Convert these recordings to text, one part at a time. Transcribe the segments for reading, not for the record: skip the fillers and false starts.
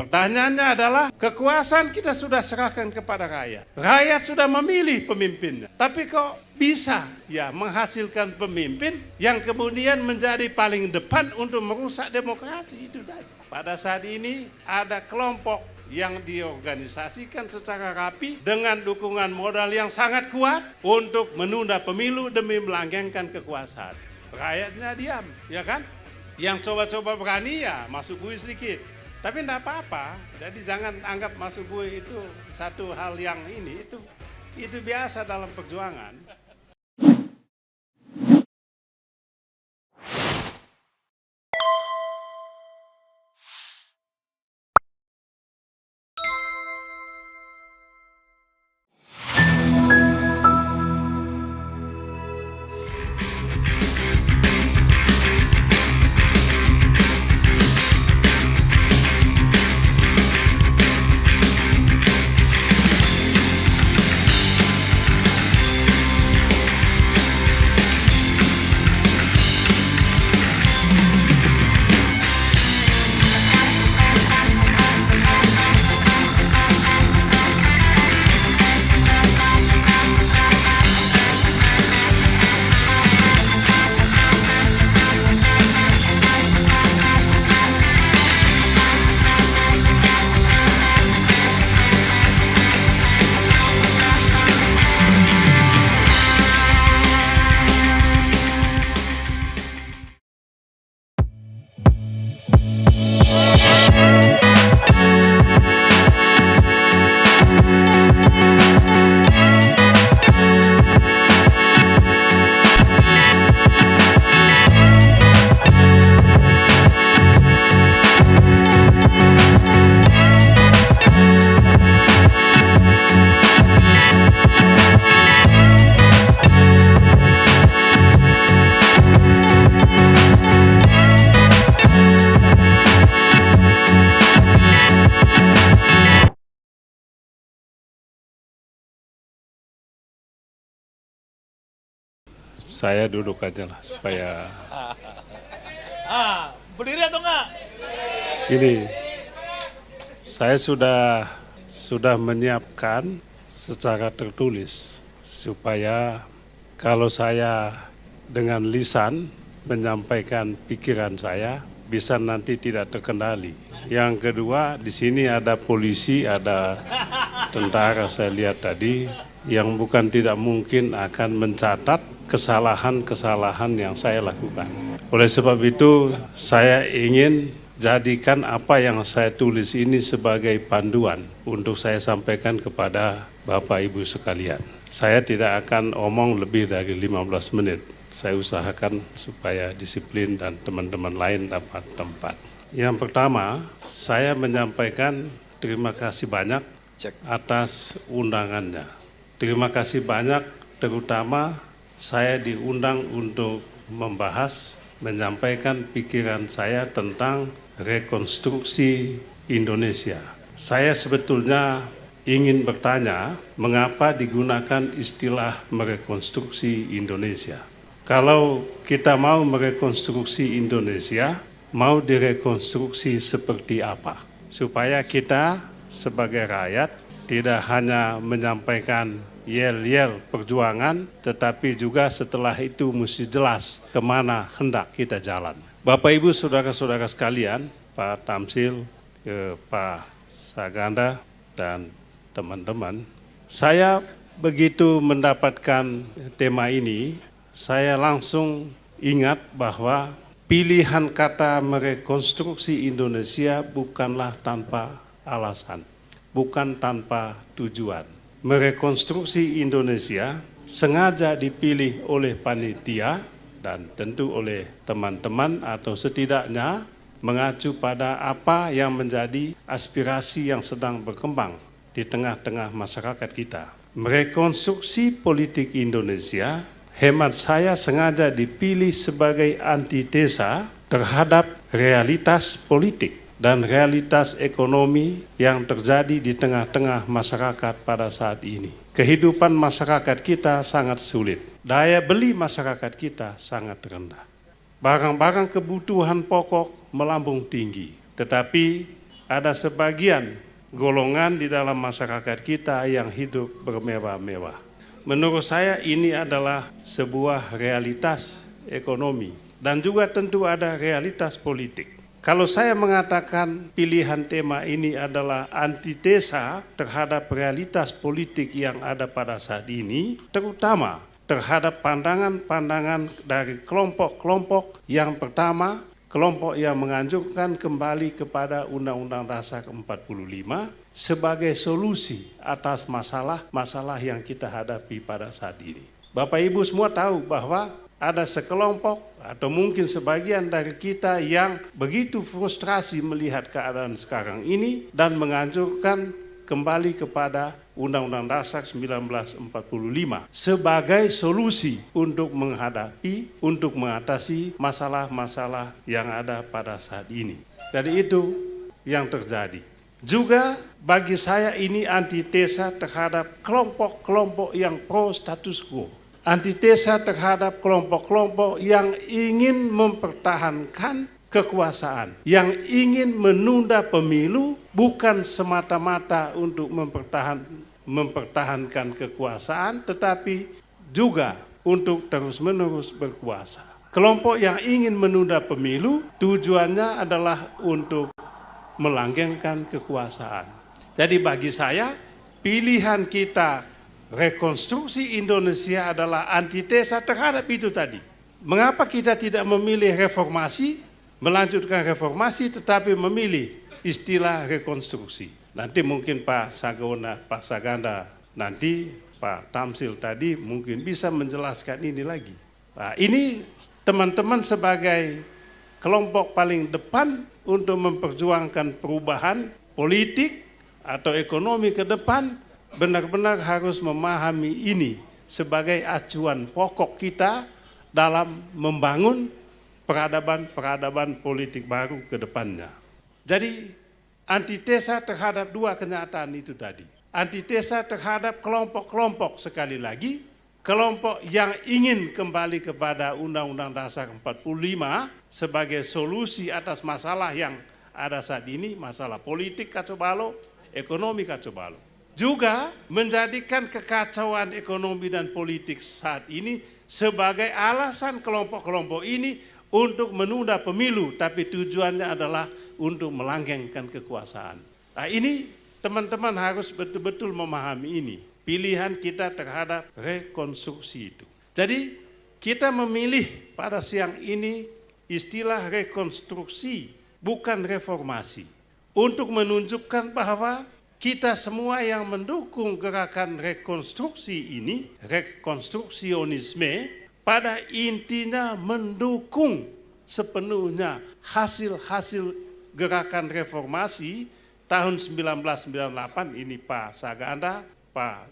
Pertanyaannya adalah kekuasaan kita sudah serahkan kepada rakyat. Rakyat sudah memilih pemimpinnya. Tapi kok bisa ya menghasilkan pemimpin yang kemudian menjadi paling depan untuk merusak demokrasi itu tadi. Pada saat ini ada kelompok yang diorganisasikan secara rapi dengan dukungan modal yang sangat kuat untuk menunda pemilu demi melanggengkan kekuasaan. Rakyatnya diam, ya kan? Yang coba-coba berani ya masuk bui sedikit. Tapi tidak apa-apa, jadi jangan anggap masuk bui itu satu hal yang ini, itu biasa dalam perjuangan. Saya duduk aja lah supaya Berdiri atau enggak? ini saya sudah menyiapkan secara tertulis supaya kalau saya dengan lisan menyampaikan pikiran saya bisa nanti tidak terkendali. Yang kedua, di sini ada polisi, ada tentara saya lihat tadi yang bukan tidak mungkin akan mencatat kesalahan-kesalahan yang saya lakukan. Oleh sebab itu, saya ingin jadikan apa yang saya tulis ini sebagai panduan untuk saya sampaikan kepada Bapak Ibu sekalian. Saya tidak akan omong lebih dari 15 menit. Saya usahakan supaya disiplin dan teman-teman lain dapat tempat. Yang pertama, saya menyampaikan terima kasih banyak atas undangannya. Terima kasih banyak terutama saya diundang untuk membahas, menyampaikan pikiran saya tentang rekonstruksi Indonesia. Saya sebetulnya ingin bertanya, mengapa digunakan istilah merekonstruksi Indonesia? Kalau kita mau merekonstruksi Indonesia, mau direkonstruksi seperti apa? Supaya kita sebagai rakyat tidak hanya menyampaikan yel-yel perjuangan, tetapi juga setelah itu mesti jelas kemana hendak kita jalan. Bapak Ibu saudara-saudara sekalian, Pak Tamsil, Pak Saganda, dan teman-teman, saya begitu mendapatkan tema ini, saya langsung ingat bahwa pilihan kata merekonstruksi Indonesia bukanlah tanpa alasan, bukan tanpa tujuan. Merekonstruksi Indonesia sengaja dipilih oleh panitia dan tentu oleh teman-teman atau setidaknya mengacu pada apa yang menjadi aspirasi yang sedang berkembang di tengah-tengah masyarakat kita. Merekonstruksi politik Indonesia, hemat saya sengaja dipilih sebagai antitesa terhadap realitas politik dan realitas ekonomi yang terjadi di tengah-tengah masyarakat pada saat ini. Kehidupan masyarakat kita sangat sulit. Daya beli masyarakat kita sangat rendah. Barang-barang kebutuhan pokok melambung tinggi. Tetapi ada sebagian golongan di dalam masyarakat kita yang hidup bermewah-mewah. Menurut saya ini adalah sebuah realitas ekonomi dan juga tentu ada realitas politik. Kalau saya mengatakan pilihan tema ini adalah antitesa terhadap realitas politik yang ada pada saat ini, terutama terhadap pandangan-pandangan dari kelompok-kelompok yang pertama, kelompok yang menganjurkan kembali kepada Undang-Undang Dasar 45 sebagai solusi atas masalah-masalah yang kita hadapi pada saat ini. Bapak Ibu semua tahu bahwa ada sekelompok atau mungkin sebagian dari kita yang begitu frustrasi melihat keadaan sekarang ini dan menganjurkan kembali kepada Undang-Undang Dasar 1945 sebagai solusi untuk mengatasi masalah-masalah yang ada pada saat ini. Jadi itu yang terjadi. Juga bagi saya ini antitesa terhadap kelompok-kelompok yang pro status quo. Antitesa terhadap kelompok-kelompok yang ingin mempertahankan kekuasaan, yang ingin menunda pemilu bukan semata-mata untuk mempertahankan kekuasaan, tetapi juga untuk terus-menerus berkuasa. Kelompok yang ingin menunda pemilu tujuannya adalah untuk melanggengkan kekuasaan. Jadi bagi saya, pilihan kita rekonstruksi Indonesia adalah antitesa terhadap itu tadi. Mengapa kita tidak memilih reformasi, melanjutkan reformasi, tetapi memilih istilah rekonstruksi? Nanti mungkin Pak Saganda, nanti Pak Tamsil tadi mungkin bisa menjelaskan ini lagi. Nah, ini teman-teman sebagai kelompok paling depan untuk memperjuangkan perubahan politik atau ekonomi ke depan, benar-benar harus memahami ini sebagai acuan pokok kita dalam membangun peradaban politik baru ke depannya. Jadi antitesa terhadap dua kenyataan itu tadi. Antitesa terhadap kelompok-kelompok, sekali lagi, kelompok yang ingin kembali kepada Undang-Undang Dasar 45 sebagai solusi atas masalah yang ada saat ini, masalah politik kacau balau, ekonomi kacau balau. Juga menjadikan kekacauan ekonomi dan politik saat ini sebagai alasan kelompok-kelompok ini untuk menunda pemilu, tapi tujuannya adalah untuk melanggengkan kekuasaan. Nah, ini teman-teman harus betul-betul memahami ini, pilihan kita terhadap rekonstruksi itu. Jadi kita memilih pada siang ini istilah rekonstruksi, bukan reformasi, untuk menunjukkan bahwa kita semua yang mendukung gerakan rekonstruksi ini, rekonstruksionisme, pada intinya mendukung sepenuhnya hasil-hasil gerakan reformasi tahun 1998, ini Pak Saganda, Pak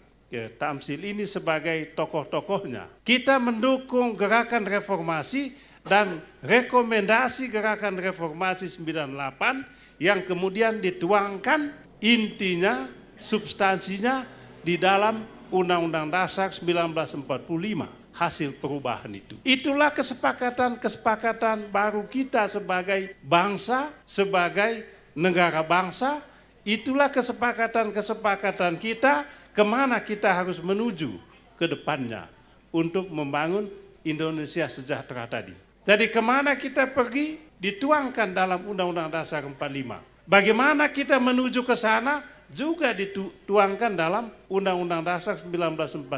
Tamsil ini sebagai tokoh-tokohnya. Kita mendukung gerakan reformasi dan rekomendasi gerakan reformasi 98 yang kemudian dituangkan intinya, substansinya di dalam Undang-Undang Dasar 1945, hasil perubahan itu. Itulah kesepakatan baru kita sebagai bangsa, sebagai negara bangsa, itulah kesepakatan kita kemana kita harus menuju ke depannya untuk membangun Indonesia sejahtera tadi. Jadi kemana kita pergi dituangkan dalam Undang-Undang Dasar 45. Bagaimana kita menuju ke sana juga dituangkan dalam Undang-Undang Dasar 1945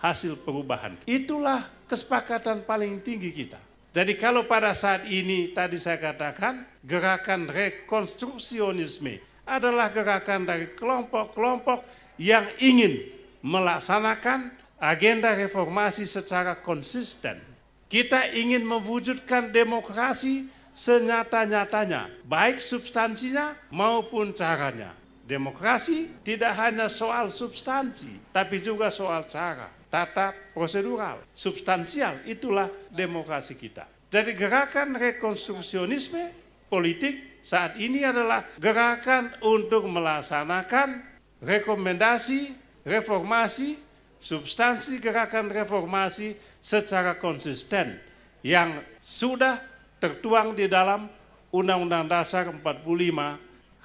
hasil perubahan. Itulah kesepakatan paling tinggi kita. Jadi kalau pada saat ini tadi saya katakan gerakan rekonstruksionisme adalah gerakan dari kelompok-kelompok yang ingin melaksanakan agenda reformasi secara konsisten. Kita ingin mewujudkan demokrasi senyata-nyatanya, baik substansinya maupun caranya. Demokrasi tidak hanya soal substansi, tapi juga soal cara, tata prosedural, substansial, itulah demokrasi kita. Jadi gerakan rekonstruksionisme politik saat ini adalah gerakan untuk melaksanakan rekomendasi, reformasi, substansi gerakan reformasi secara konsisten yang sudah tertuang di dalam Undang-Undang Dasar 45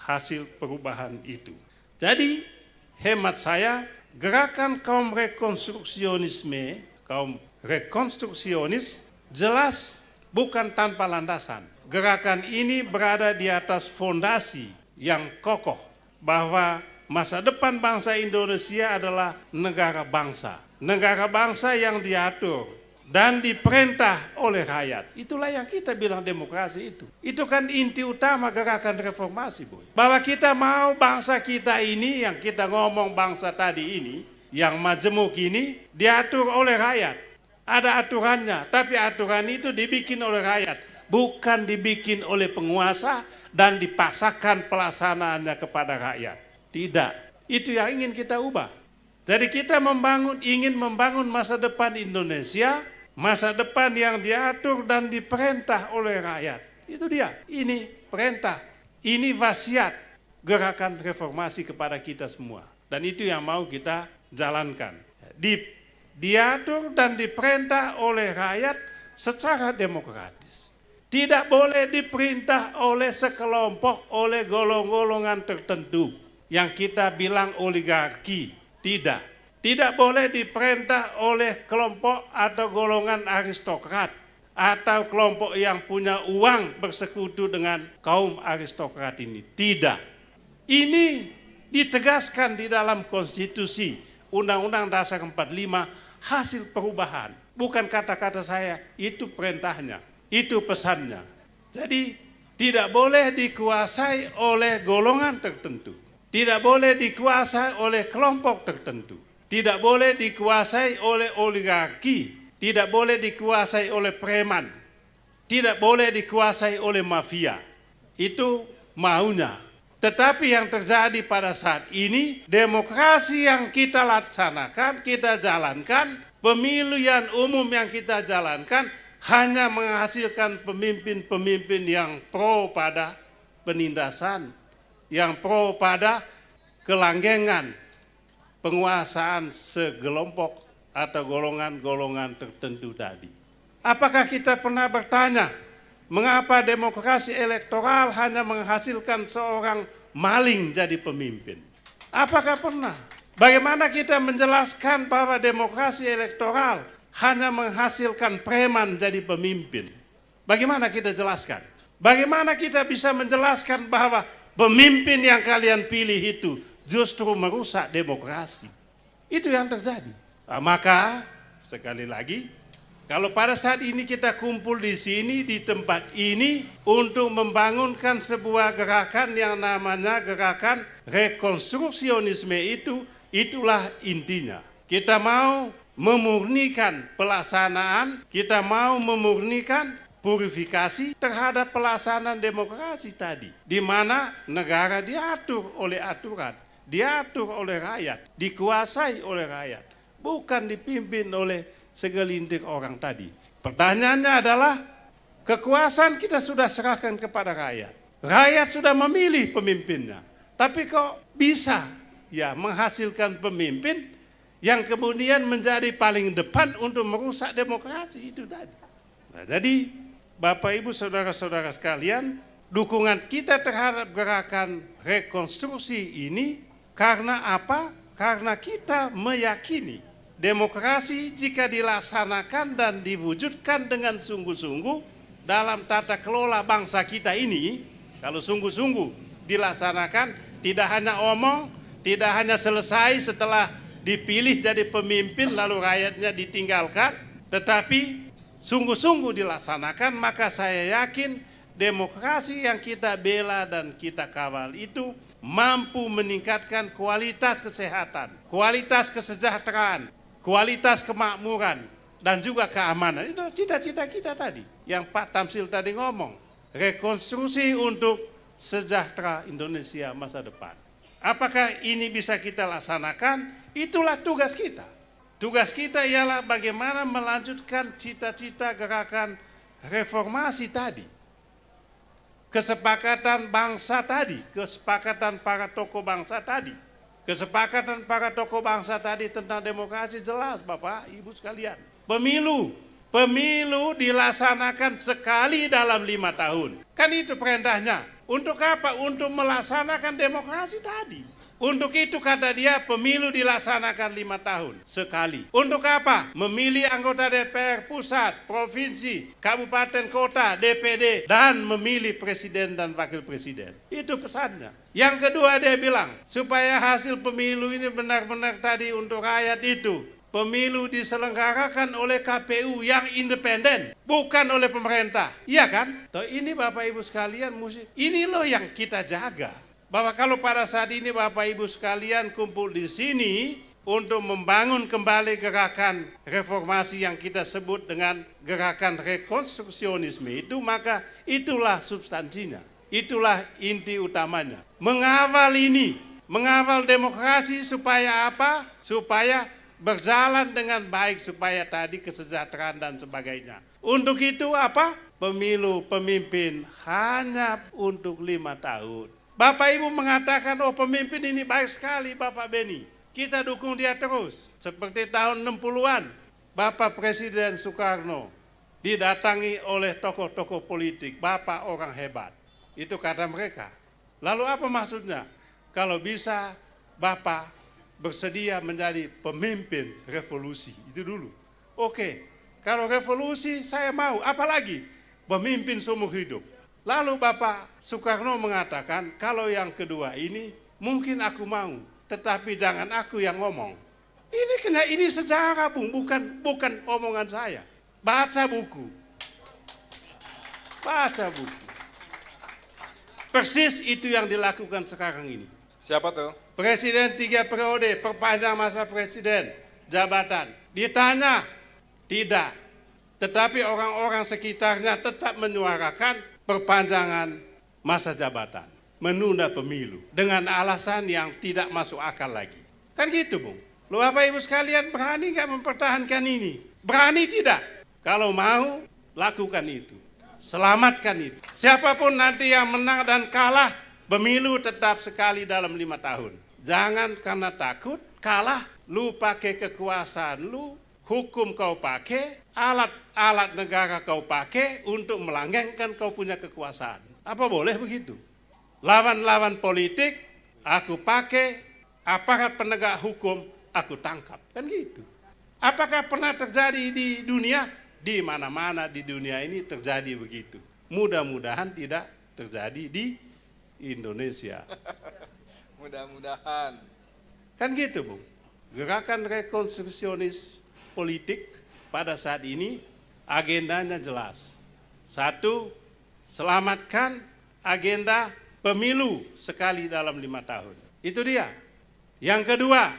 hasil perubahan itu. Jadi hemat saya, gerakan kaum rekonstruksionis jelas bukan tanpa landasan. Gerakan ini berada di atas fondasi yang kokoh bahwa masa depan bangsa Indonesia adalah negara bangsa. Negara bangsa yang diatur dan diperintah oleh rakyat. Itulah yang kita bilang demokrasi itu. Itu kan inti utama gerakan reformasi, Boy. Bahwa kita mau bangsa kita ini, yang kita ngomong bangsa tadi ini, yang majemuk ini, diatur oleh rakyat. Ada aturannya, tapi aturan itu dibikin oleh rakyat. Bukan dibikin oleh penguasa dan dipaksakan pelaksanaannya kepada rakyat. Tidak, itu yang ingin kita ubah. Jadi kita ingin membangun masa depan Indonesia, masa depan yang diatur dan diperintah oleh rakyat. Itu dia, ini perintah, ini wasiat gerakan reformasi kepada kita semua. Dan itu yang mau kita jalankan. Diatur dan diperintah oleh rakyat secara demokratis. Tidak boleh diperintah oleh sekelompok, oleh golongan tertentu yang kita bilang oligarki. Tidak. Tidak boleh diperintah oleh kelompok atau golongan aristokrat atau kelompok yang punya uang bersekutu dengan kaum aristokrat ini. Tidak. Ini ditegaskan di dalam konstitusi Undang-Undang Dasar 45 hasil perubahan. Bukan kata-kata saya, itu perintahnya. Itu pesannya. Jadi tidak boleh dikuasai oleh golongan tertentu. Tidak boleh dikuasai oleh kelompok tertentu. Tidak boleh dikuasai oleh oligarki. Tidak boleh dikuasai oleh preman. Tidak boleh dikuasai oleh mafia. Itu maunya. Tetapi yang terjadi pada saat ini, demokrasi yang kita laksanakan, kita jalankan, pemilu yang umum yang kita jalankan, hanya menghasilkan pemimpin-pemimpin yang pro pada penindasan, yang pro pada kelanggengan penguasaan segelompok atau golongan-golongan tertentu tadi. Apakah kita pernah bertanya, mengapa demokrasi elektoral hanya menghasilkan seorang maling jadi pemimpin? Apakah pernah? Bagaimana kita menjelaskan bahwa demokrasi elektoral hanya menghasilkan preman jadi pemimpin? Bagaimana kita jelaskan? Bagaimana kita bisa menjelaskan bahwa pemimpin yang kalian pilih itu justru merusak demokrasi? Itu yang terjadi. Maka sekali lagi, kalau pada saat ini kita kumpul di sini, di tempat ini, untuk membangunkan sebuah gerakan yang namanya gerakan rekonstruksionisme itulah intinya. Kita mau memurnikan pelaksanaan, kita mau memurnikan purifikasi terhadap pelaksanaan demokrasi tadi. Di mana negara diatur oleh aturan, diatur oleh rakyat, dikuasai oleh rakyat, bukan dipimpin oleh segelintir orang tadi. Pertanyaannya adalah, kekuasaan kita sudah serahkan kepada rakyat. Rakyat sudah memilih pemimpinnya. Tapi kok bisa menghasilkan pemimpin yang kemudian menjadi paling depan untuk merusak demokrasi itu tadi. Nah, jadi Bapak Ibu Saudara-saudara sekalian, dukungan kita terhadap gerakan rekonstruksi ini karena apa? Karena kita meyakini demokrasi jika dilaksanakan dan diwujudkan dengan sungguh-sungguh dalam tata kelola bangsa kita ini, kalau sungguh-sungguh dilaksanakan, tidak hanya omong, tidak hanya selesai setelah dipilih jadi pemimpin lalu rakyatnya ditinggalkan, tetapi sungguh-sungguh dilaksanakan, maka saya yakin demokrasi yang kita bela dan kita kawal itu mampu meningkatkan kualitas kesehatan, kualitas kesejahteraan, kualitas kemakmuran, dan juga keamanan. Itu cita-cita kita tadi, yang Pak Tamsil tadi ngomong, rekonstruksi untuk sejahtera Indonesia masa depan. Apakah ini bisa kita laksanakan? Itulah tugas kita. Tugas kita ialah bagaimana melanjutkan cita-cita gerakan reformasi tadi. Kesepakatan bangsa tadi, kesepakatan para tokoh bangsa tadi. Kesepakatan para tokoh bangsa tadi tentang demokrasi jelas Bapak, Ibu sekalian. Pemilu dilaksanakan sekali dalam 5 tahun. Kan itu perintahnya. Untuk apa? Untuk melaksanakan demokrasi tadi. Untuk itu kata dia pemilu dilaksanakan 5 tahun sekali. Untuk apa? Memilih anggota DPR pusat, provinsi, kabupaten, kota, DPD, dan memilih presiden dan wakil presiden. Itu pesannya. Yang kedua dia bilang, supaya hasil pemilu ini benar-benar tadi untuk rakyat itu. Pemilu diselenggarakan oleh KPU yang independen, bukan oleh pemerintah. Iya kan? Toh ini Bapak Ibu sekalian, ini loh yang kita jaga. Bahwa kalau pada saat ini Bapak Ibu sekalian kumpul di sini untuk membangun kembali gerakan reformasi yang kita sebut dengan gerakan rekonstruksionisme itu, maka itulah substansinya. Itulah inti utamanya. Mengawal ini, mengawal demokrasi supaya apa? Supaya berjalan dengan baik, supaya tadi kesejahteraan dan sebagainya. Untuk itu apa? Pemilu pemimpin hanya untuk 5 tahun. Bapak Ibu mengatakan, oh pemimpin ini baik sekali Bapak Beni. Kita dukung dia terus. Seperti tahun 60-an, Bapak Presiden Soekarno didatangi oleh tokoh-tokoh politik. Bapak orang hebat. Itu kata mereka. Lalu apa maksudnya? Kalau bisa Bapak bersedia menjadi pemimpin revolusi. Itu dulu. Oke, kalau revolusi saya mau. Apalagi pemimpin seumur hidup. Lalu Bapak Soekarno mengatakan, kalau yang kedua ini mungkin aku mau, tetapi jangan aku yang ngomong. Ini sejarah, Bung, bukan omongan saya. Baca buku. Baca buku. Persis itu yang dilakukan sekarang ini. Siapa tuh? Presiden 3 periode, perpanjang masa presiden, jabatan. Ditanya, tidak. Tetapi orang-orang sekitarnya tetap menyuarakan perpanjangan masa jabatan, menunda pemilu dengan alasan yang tidak masuk akal lagi. Kan gitu, Bung. Lu Bapak Ibu sekalian berani nggak mempertahankan ini? Berani tidak? Kalau mau, lakukan itu. Selamatkan itu. Siapapun nanti yang menang dan kalah, pemilu tetap sekali dalam 5 tahun. Jangan karena takut kalah, lu pakai kekuasaan lu, hukum kau pakai, alat-alat negara kau pakai untuk melanggengkan kau punya kekuasaan. Apa boleh begitu? Lawan-lawan politik, aku pakai, aparat penegak hukum, aku tangkap. Kan gitu. Apakah pernah terjadi di dunia? Di mana-mana di dunia ini terjadi begitu. Mudah-mudahan tidak terjadi di Indonesia. Mudah-mudahan. Kan gitu, Bung. Gerakan rekonstruksionis politik pada saat ini agendanya jelas. 1, selamatkan agenda pemilu sekali dalam 5 tahun. Itu dia. Yang kedua,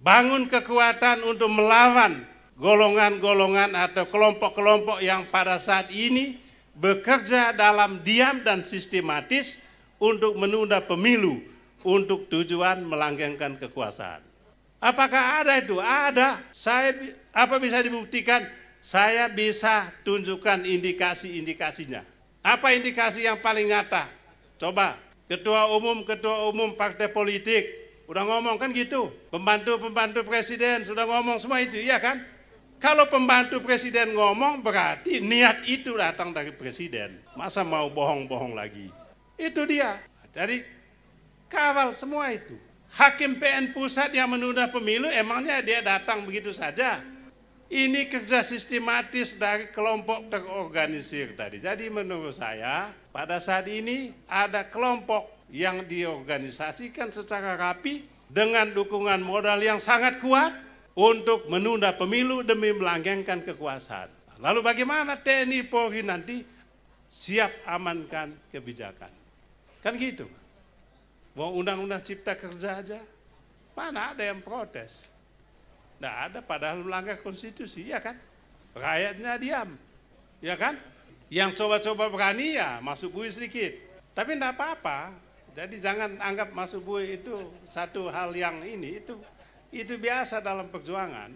bangun kekuatan untuk melawan golongan-golongan atau kelompok-kelompok yang pada saat ini bekerja dalam diam dan sistematis untuk menunda pemilu untuk tujuan melanggengkan kekuasaan. Apakah ada itu? Ada. Apa bisa dibuktikan? Saya bisa tunjukkan indikasi-indikasinya. Apa indikasi yang paling nyata? Coba, ketua umum partai politik udah ngomong kan gitu. Pembantu presiden sudah ngomong semua itu, iya kan? Kalau pembantu presiden ngomong berarti niat itu datang dari presiden. Masa mau bohong-bohong lagi? Itu dia. Jadi kawal semua itu. Hakim PN pusat yang menunda pemilu, emangnya dia datang begitu saja? Ini kerja sistematis dari kelompok terorganisir tadi. Jadi menurut saya, pada saat ini ada kelompok yang diorganisasikan secara rapi dengan dukungan modal yang sangat kuat untuk menunda pemilu demi melanggengkan kekuasaan. Lalu bagaimana TNI Polri nanti siap amankan kebijakan? Kan gitu. Mau undang-undang cipta kerja aja, mana ada yang protes? Nggak ada, padahal melanggar konstitusi, ya kan? Rakyatnya diam, ya kan? Yang coba-coba berani ya masuk bui sedikit. Tapi enggak apa-apa, jadi jangan anggap masuk bui itu satu hal yang ini, itu biasa dalam perjuangan.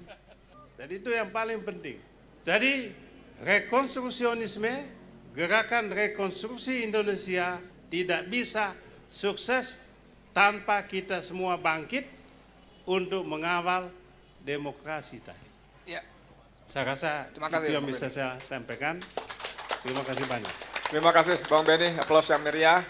Jadi itu yang paling penting. Jadi rekonstruksionisme, gerakan rekonstruksi Indonesia tidak bisa sukses tanpa kita semua bangkit untuk mengawal demokrasi tadi. Ya. Saya rasa itu yang bisa saya sampaikan. Terima kasih banyak. Terima kasih Bang Beni, aplaus yang meriah.